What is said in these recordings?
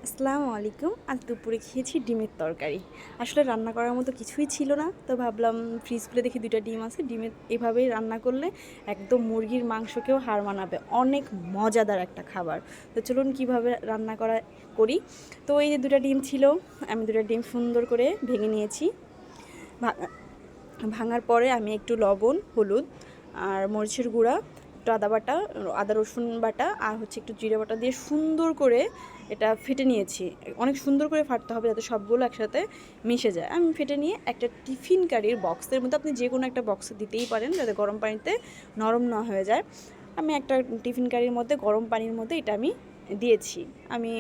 আসসালামু আলাইকুম। আজ দুপুরে খেয়েছি ডিমের তরকারি। আসলে রান্না করার মতো কিছুই ছিল না। তো ভাবলাম ফ্রিজ খুলে দেখি ২ টা ডিম আছে। ডিমের এভাবেই রান্না করলে একদম মুরগির মাংসকেও হার মানাবে। অনেক মজাদার একটা খাবার। তো চলুন কিভাবে রান্না করি। তো এই যে ২ টা ডিম ছিল, আমি ২ টা ডিম সুন্দর করে ভেঙে নিয়েছি। ভা ভাঙার পরে আমি একটু লবণ, হলুদ আর মরিচের গুঁড়া, একটু আদা বাটা, আদা রসুন বাটা আর হচ্ছে একটু জিরে বাটা দিয়ে সুন্দর করে এটা ফেটে নিয়েছি। অনেক সুন্দর করে ফাটতে হবে যাতে সবগুলো একসাথে মিশে যায়। আমি ফেটে নিয়ে একটা টিফিন কারির বক্সের মধ্যে, আপনি যে কোনো একটা বক্সে দিতেই পারেন যাতে গরম পানিতে নরম না হয়ে যায়। আমি একটা টিফিন কারির মধ্যে গরম পানির মধ্যে এটা আমি দিয়েছি। আমি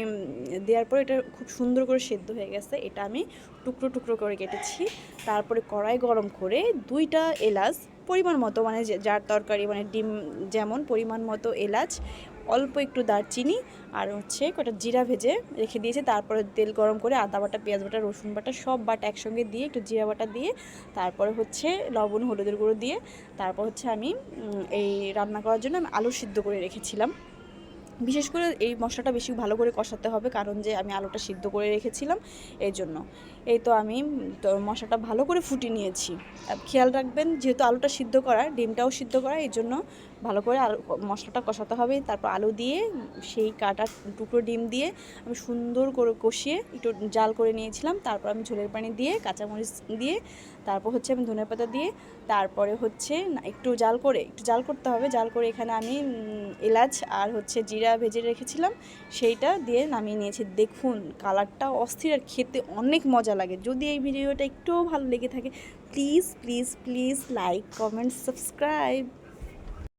দেওয়ার পরে এটা খুব সুন্দর করে সেদ্ধ হয়ে গেছে। এটা আমি টুকরো টুকরো করে কেটেছি। তারপরে কড়াই গরম করে ২টা এলাচ পরিমাণ মতো, মানে যার তরকারি মানে ডিম যেমন পরিমাণ মতো এলাচ, অল্প একটু দারচিনি আর হচ্ছে কটা জিরা ভেজে রেখে দিয়েছি। তারপরে তেল গরম করে আদা বাটা, পেঁয়াজ বাটা, রসুন বাটা সব বাটা একসঙ্গে দিয়ে একটু জিরা বাটা দিয়ে তারপরে হচ্ছে লবণ হলুদের গুঁড়ো দিয়ে তারপর হচ্ছে আমি এই রান্না করার জন্য আমি আলু সিদ্ধ করে রেখেছিলাম। বিশেষ করে এই মশলাটা বেশি ভালো করে কষাতে হবে, কারণ যে আমি আলুটা সিদ্ধ করে রেখেছিলাম এই জন্য। এই তো আমি মশলাটা ভালো করে ফুটিয়ে নিয়েছি। খেয়াল রাখবেন যেহেতু আলুটা সিদ্ধ করা, ডিমটাও সিদ্ধ করা, এই জন্য ভালো করে মশলাটা কষাতে হবে। তারপর আলু দিয়ে সেই কাটা টুকরো ডিম দিয়ে আমি সুন্দর করে কষিয়ে একটু জাল করে নিয়েছিলাম। তারপর আমি ঝোলের পানি দিয়ে কাঁচামরিচ দিয়ে তারপর হচ্ছে আমি ধনেপাতা দিয়ে তারপরে হচ্ছে একটু জাল করতে হবে। জাল করে এখানে আমি এলাচ আর হচ্ছে জিরা ভেজে রেখেছিলাম, সেইটা দিয়ে নামিয়ে নিয়েছি। দেখুন কালারটা অস্থির আর খেতে অনেক মজা লাগে। যদি এই ভিডিওটা একটুও ভালো লেগে থাকে, please please please like, comment, subscribe.